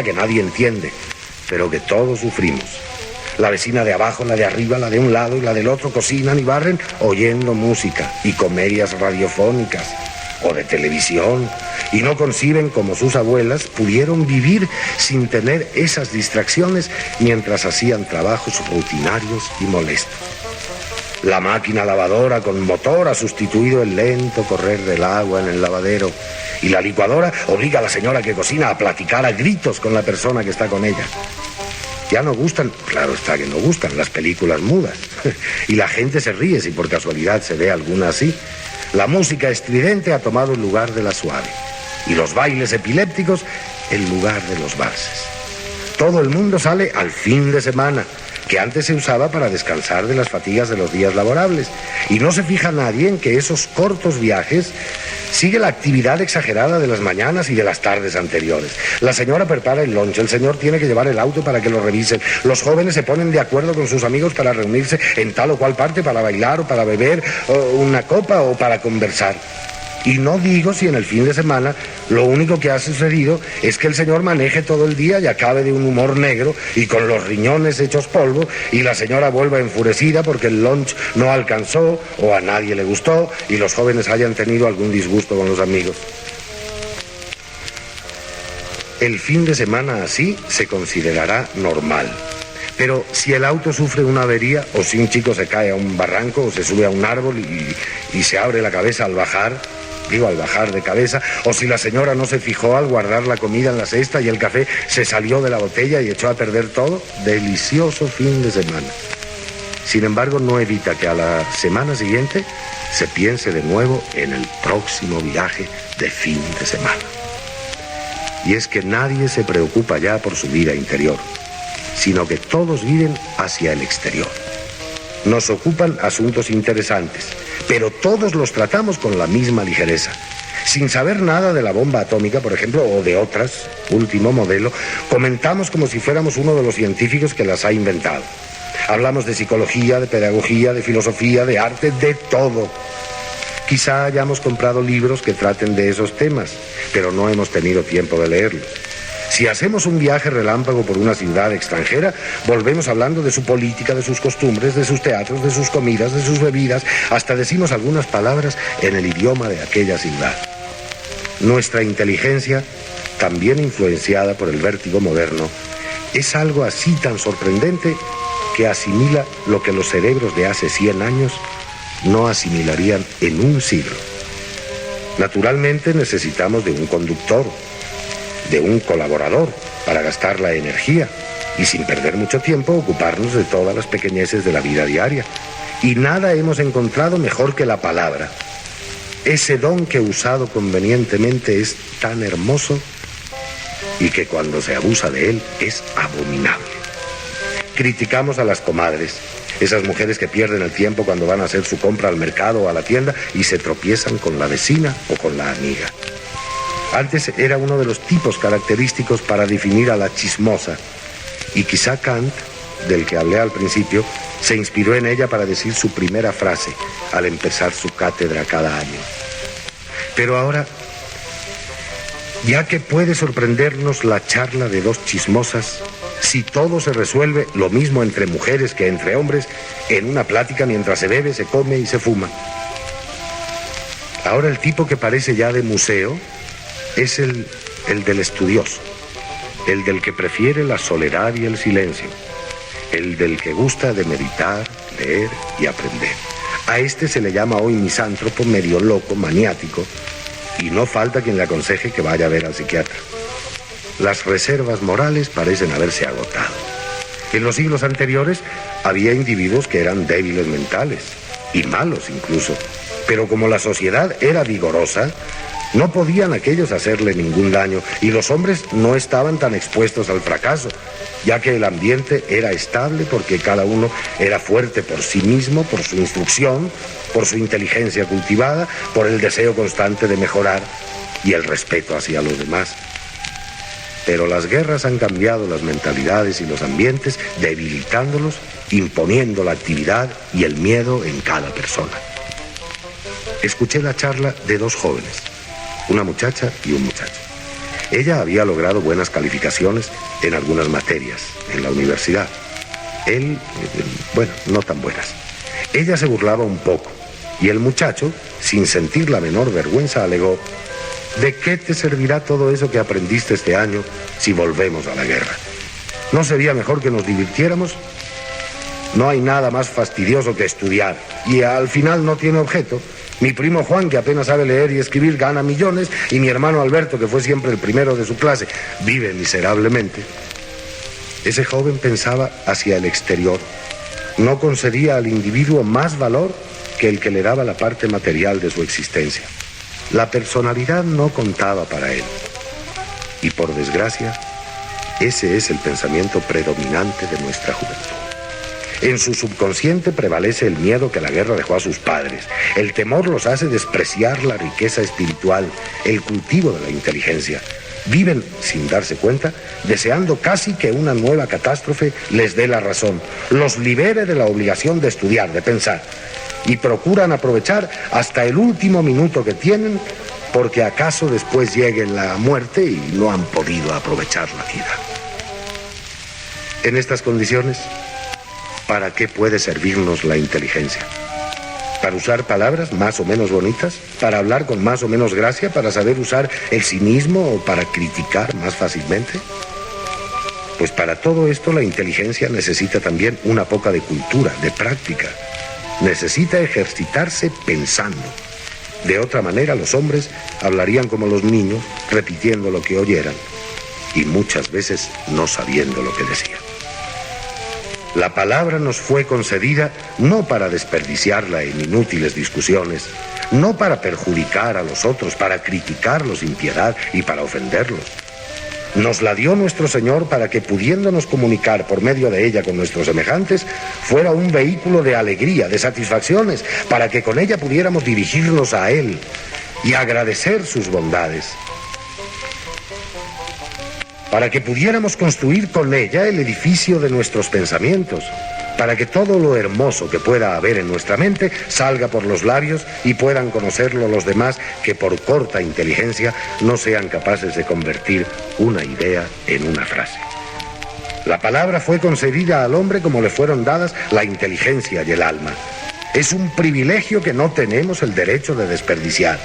que nadie entiende, pero que todos sufrimos. La vecina de abajo, la de arriba, la de un lado y la del otro cocinan y barren oyendo música y comedias radiofónicas o de televisión, y no conciben cómo sus abuelas pudieron vivir sin tener esas distracciones mientras hacían trabajos rutinarios y molestos. La máquina lavadora con motor ha sustituido el lento correr del agua en el lavadero, y la licuadora obliga a la señora que cocina a platicar a gritos con la persona que está con ella. Ya no gustan, claro está que no gustan, las películas mudas. Y la gente se ríe si por casualidad se ve alguna así. La música estridente ha tomado el lugar de la suave. Y los bailes epilépticos el lugar de los valses. Todo el mundo sale al fin de semana, que antes se usaba para descansar de las fatigas de los días laborables. Y no se fija nadie en que esos cortos viajes sigue la actividad exagerada de las mañanas y de las tardes anteriores. La señora prepara el lunch, el señor tiene que llevar el auto para que lo revisen, los jóvenes se ponen de acuerdo con sus amigos para reunirse en tal o cual parte, para bailar o para beber una copa o para conversar. Y no digo si en el fin de semana lo único que ha sucedido es que el señor maneje todo el día y acabe de un humor negro y con los riñones hechos polvo, y la señora vuelva enfurecida porque el lunch no alcanzó o a nadie le gustó y los jóvenes hayan tenido algún disgusto con los amigos. El fin de semana así se considerará normal. Pero si el auto sufre una avería, o si un chico se cae a un barranco o se sube a un árbol y se abre la cabeza al bajar de cabeza, o si la señora no se fijó al guardar la comida en la cesta y el café se salió de la botella y echó a perder todo, delicioso fin de semana. Sin embargo, no evita que a la semana siguiente se piense de nuevo en el próximo viaje de fin de semana. Y es que nadie se preocupa ya por su vida interior, sino que todos viven hacia el exterior. Nos ocupan asuntos interesantes, pero todos los tratamos con la misma ligereza. Sin saber nada de la bomba atómica, por ejemplo, o de otras, último modelo, comentamos como si fuéramos uno de los científicos que las ha inventado. Hablamos de psicología, de pedagogía, de filosofía, de arte, de todo. Quizá hayamos comprado libros que traten de esos temas, pero no hemos tenido tiempo de leerlos. Si hacemos un viaje relámpago por una ciudad extranjera, volvemos hablando de su política, de sus costumbres, de sus teatros, de sus comidas, de sus bebidas, hasta decimos algunas palabras en el idioma de aquella ciudad. Nuestra inteligencia, también influenciada por el vértigo moderno, es algo así tan sorprendente que asimila lo que los cerebros de hace 100 años no asimilarían en un siglo. Naturalmente necesitamos de un conductor, de un colaborador para gastar la energía y sin perder mucho tiempo ocuparnos de todas las pequeñeces de la vida diaria. Y nada hemos encontrado mejor que la palabra. Ese don que usado convenientemente es tan hermoso y que cuando se abusa de él es abominable. Criticamos a las comadres, esas mujeres que pierden el tiempo cuando van a hacer su compra al mercado o a la tienda y se tropiezan con la vecina o con la amiga. Antes era uno de los tipos característicos para definir a la chismosa, y quizá Kant, del que hablé al principio, se inspiró en ella para decir su primera frase al empezar su cátedra cada año. Pero ahora, ya que puede sorprendernos la charla de dos chismosas, si todo se resuelve lo mismo entre mujeres que entre hombres, en una plática mientras se bebe, se come y se fuma. Ahora el tipo que parece ya de museo es el del estudioso, el del que prefiere la soledad y el silencio, el del que gusta de meditar, leer y aprender. A este se le llama hoy misántropo, medio loco, maniático, y no falta quien le aconseje que vaya a ver al psiquiatra. Las reservas morales parecen haberse agotado. En los siglos anteriores había individuos que eran débiles mentales, y malos incluso, pero como la sociedad era vigorosa, no podían aquellos hacerle ningún daño, y los hombres no estaban tan expuestos al fracaso, ya que el ambiente era estable porque cada uno era fuerte por sí mismo, por su instrucción, por su inteligencia cultivada, por el deseo constante de mejorar y el respeto hacia los demás. Pero las guerras han cambiado las mentalidades y los ambientes, debilitándolos, imponiendo la actividad y el miedo en cada persona. Escuché la charla de dos jóvenes, una muchacha y un muchacho. Ella había logrado buenas calificaciones en algunas materias en la universidad. Él, bueno, no tan buenas. Ella se burlaba un poco y el muchacho, sin sentir la menor vergüenza, alegó: ¿de qué te servirá todo eso que aprendiste este año si volvemos a la guerra? ¿No sería mejor que nos divirtiéramos? No hay nada más fastidioso que estudiar y al final no tiene objeto. Mi primo Juan, que apenas sabe leer y escribir, gana millones, y mi hermano Alberto, que fue siempre el primero de su clase, vive miserablemente. Ese joven pensaba hacia el exterior. No concedía al individuo más valor que el que le daba la parte material de su existencia. La personalidad no contaba para él. Y por desgracia, ese es el pensamiento predominante de nuestra juventud. En su subconsciente prevalece el miedo que la guerra dejó a sus padres. El temor los hace despreciar la riqueza espiritual, el cultivo de la inteligencia. Viven, sin darse cuenta, deseando casi que una nueva catástrofe les dé la razón, los libere de la obligación de estudiar, de pensar, y procuran aprovechar hasta el último minuto que tienen, porque acaso después llegue la muerte y no han podido aprovechar la vida. En estas condiciones, ¿para qué puede servirnos la inteligencia? ¿Para usar palabras más o menos bonitas? ¿Para hablar con más o menos gracia? ¿Para saber usar el cinismo o para criticar más fácilmente? Pues para todo esto la inteligencia necesita también una poca de cultura, de práctica. Necesita ejercitarse pensando. De otra manera los hombres hablarían como los niños, repitiendo lo que oyeran y muchas veces no sabiendo lo que decían. La palabra nos fue concedida no para desperdiciarla en inútiles discusiones, no para perjudicar a los otros, para criticarlos sin piedad y para ofenderlos. Nos la dio nuestro Señor para que, pudiéndonos comunicar por medio de ella con nuestros semejantes, fuera un vehículo de alegría, de satisfacciones, para que con ella pudiéramos dirigirnos a Él y agradecer sus bondades. Para que pudiéramos construir con ella el edificio de nuestros pensamientos, para que todo lo hermoso que pueda haber en nuestra mente salga por los labios y puedan conocerlo los demás que por corta inteligencia no sean capaces de convertir una idea en una frase. La palabra fue concedida al hombre como le fueron dadas la inteligencia y el alma. Es un privilegio que no tenemos el derecho de desperdiciar.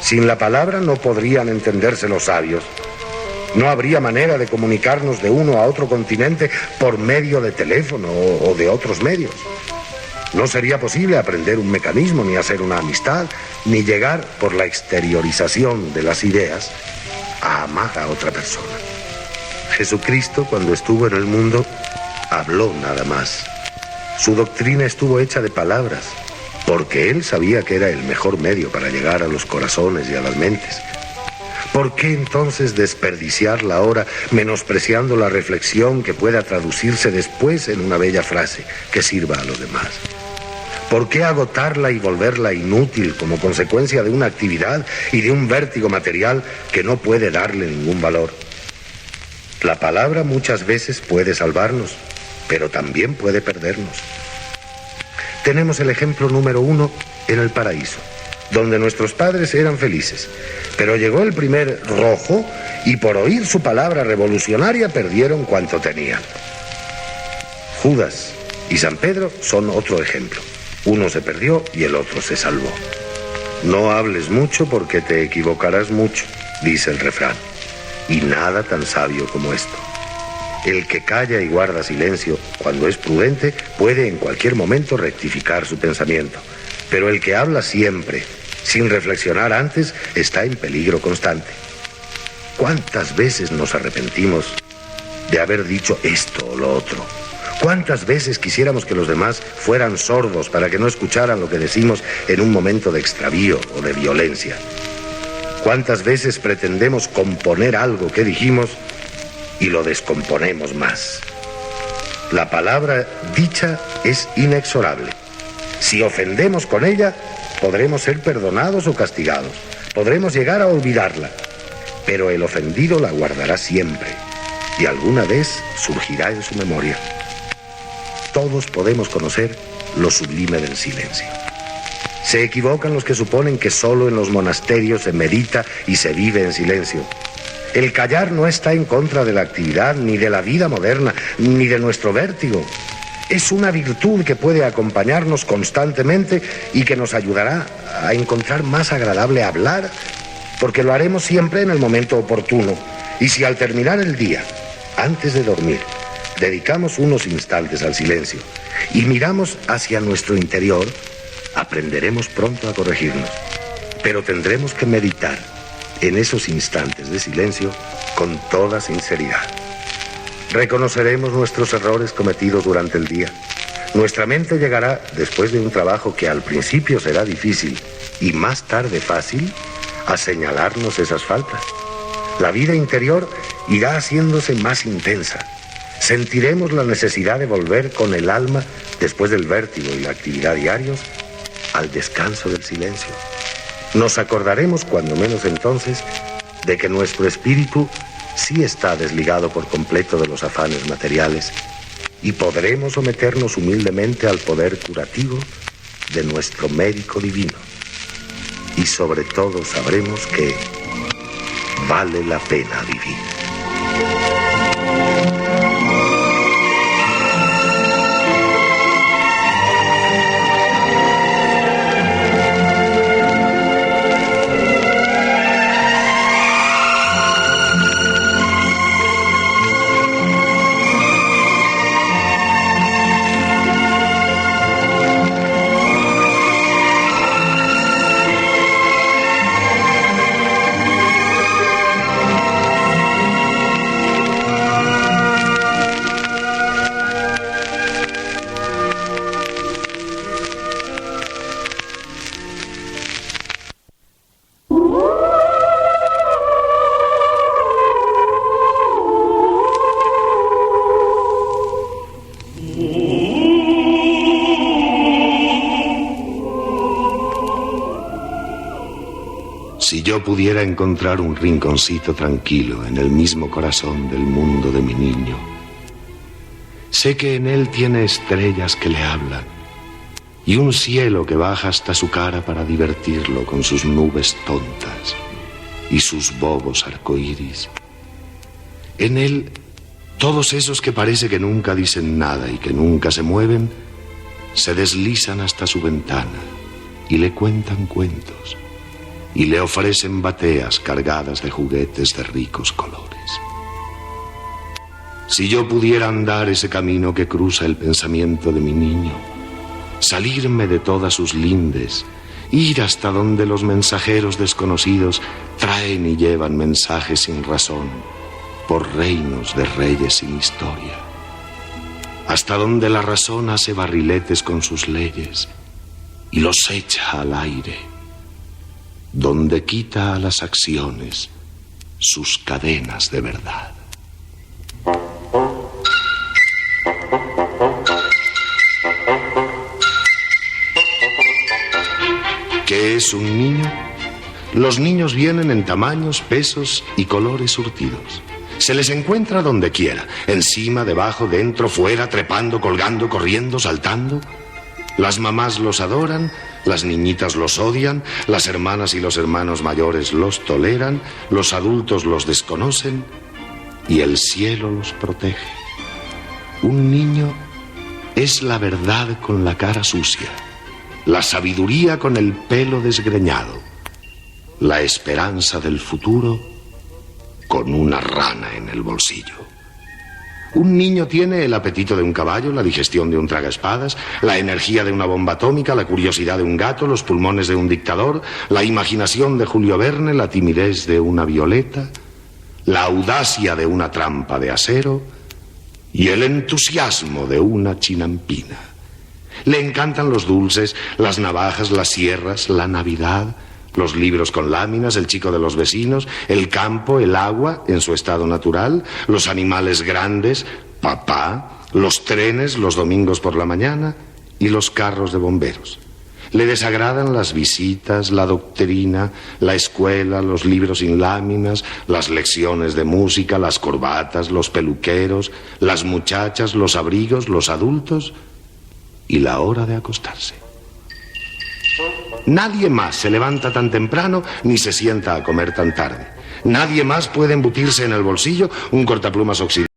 Sin la palabra no podrían entenderse los sabios. No habría manera de comunicarnos de uno a otro continente por medio de teléfono o de otros medios. No sería posible aprender un mecanismo, ni hacer una amistad, ni llegar por la exteriorización de las ideas a amar a otra persona. Jesucristo, cuando estuvo en el mundo, habló nada más. Su doctrina estuvo hecha de palabras, porque él sabía que era el mejor medio para llegar a los corazones y a las mentes. ¿Por qué entonces desperdiciar la hora menospreciando la reflexión que pueda traducirse después en una bella frase que sirva a los demás? ¿Por qué agotarla y volverla inútil como consecuencia de una actividad y de un vértigo material que no puede darle ningún valor? La palabra muchas veces puede salvarnos, pero también puede perdernos. Tenemos el ejemplo número 1 en el paraíso, donde nuestros padres eran felices, pero llegó el primer rojo y por oír su palabra revolucionaria perdieron cuanto tenían. Judas y San Pedro son otro ejemplo. Uno se perdió y el otro se salvó. No hables mucho porque te equivocarás mucho, dice el refrán, y nada tan sabio como esto. El que calla y guarda silencio cuando es prudente puede en cualquier momento rectificar su pensamiento. Pero el que habla siempre, sin reflexionar antes, está en peligro constante. ¿Cuántas veces nos arrepentimos de haber dicho esto o lo otro? ¿Cuántas veces quisiéramos que los demás fueran sordos para que no escucharan lo que decimos en un momento de extravío o de violencia? ¿Cuántas veces pretendemos componer algo que dijimos y lo descomponemos más? La palabra dicha es inexorable. Si ofendemos con ella, podremos ser perdonados o castigados. Podremos llegar a olvidarla. Pero el ofendido la guardará siempre y alguna vez surgirá en su memoria. Todos podemos conocer lo sublime del silencio. Se equivocan los que suponen que solo en los monasterios se medita y se vive en silencio. El callar no está en contra de la actividad, ni de la vida moderna, ni de nuestro vértigo. Es una virtud que puede acompañarnos constantemente y que nos ayudará a encontrar más agradable hablar, porque lo haremos siempre en el momento oportuno. Y si al terminar el día, antes de dormir, dedicamos unos instantes al silencio y miramos hacia nuestro interior, aprenderemos pronto a corregirnos. Pero tendremos que meditar en esos instantes de silencio con toda sinceridad. Reconoceremos nuestros errores cometidos durante el día. Nuestra mente llegará, después de un trabajo que al principio será difícil y más tarde fácil, a señalarnos esas faltas. La vida interior irá haciéndose más intensa. Sentiremos la necesidad de volver con el alma, después del vértigo y la actividad diarios, al descanso del silencio. Nos acordaremos, cuando menos entonces, de que nuestro espíritu sí está desligado por completo de los afanes materiales y podremos someternos humildemente al poder curativo de nuestro médico divino. Y sobre todo sabremos que vale la pena vivir. Si yo pudiera encontrar un rinconcito tranquilo en el mismo corazón del mundo de mi niño, sé que en él tiene estrellas que le hablan y un cielo que baja hasta su cara para divertirlo con sus nubes tontas y sus bobos arcoíris. En él, todos esos que parece que nunca dicen nada y que nunca se mueven, se deslizan hasta su ventana y le cuentan cuentos y le ofrecen bateas cargadas de juguetes de ricos colores. Si yo pudiera andar ese camino que cruza el pensamiento de mi niño, salirme de todas sus lindes, ir hasta donde los mensajeros desconocidos traen y llevan mensajes sin razón, por reinos de reyes sin historia, hasta donde la razón hace barriletes con sus leyes y los echa al aire, donde quita a las acciones sus cadenas de verdad. ¿Qué es un niño? Los niños vienen en tamaños, pesos y colores surtidos. Se les encuentra donde quiera, encima, debajo, dentro, fuera, trepando, colgando, corriendo, saltando. Las mamás los adoran, las niñitas los odian, las hermanas y los hermanos mayores los toleran, los adultos los desconocen y el cielo los protege. Un niño es la verdad con la cara sucia, la sabiduría con el pelo desgreñado, la esperanza del futuro con una rana en el bolsillo. Un niño tiene el apetito de un caballo, la digestión de un tragaespadas, la energía de una bomba atómica, la curiosidad de un gato, los pulmones de un dictador, la imaginación de Julio Verne, la timidez de una violeta, la audacia de una trampa de acero y el entusiasmo de una chinampina. Le encantan los dulces, las navajas, las sierras, la Navidad, los libros con láminas, el chico de los vecinos, el campo, el agua en su estado natural, los animales grandes, papá, los trenes los domingos por la mañana y los carros de bomberos. Le desagradan las visitas, la doctrina, la escuela, los libros sin láminas, las lecciones de música, las corbatas, los peluqueros, las muchachas, los abrigos, los adultos y la hora de acostarse. Nadie más se levanta tan temprano ni se sienta a comer tan tarde. Nadie más puede embutirse en el bolsillo un cortaplumas oxidado.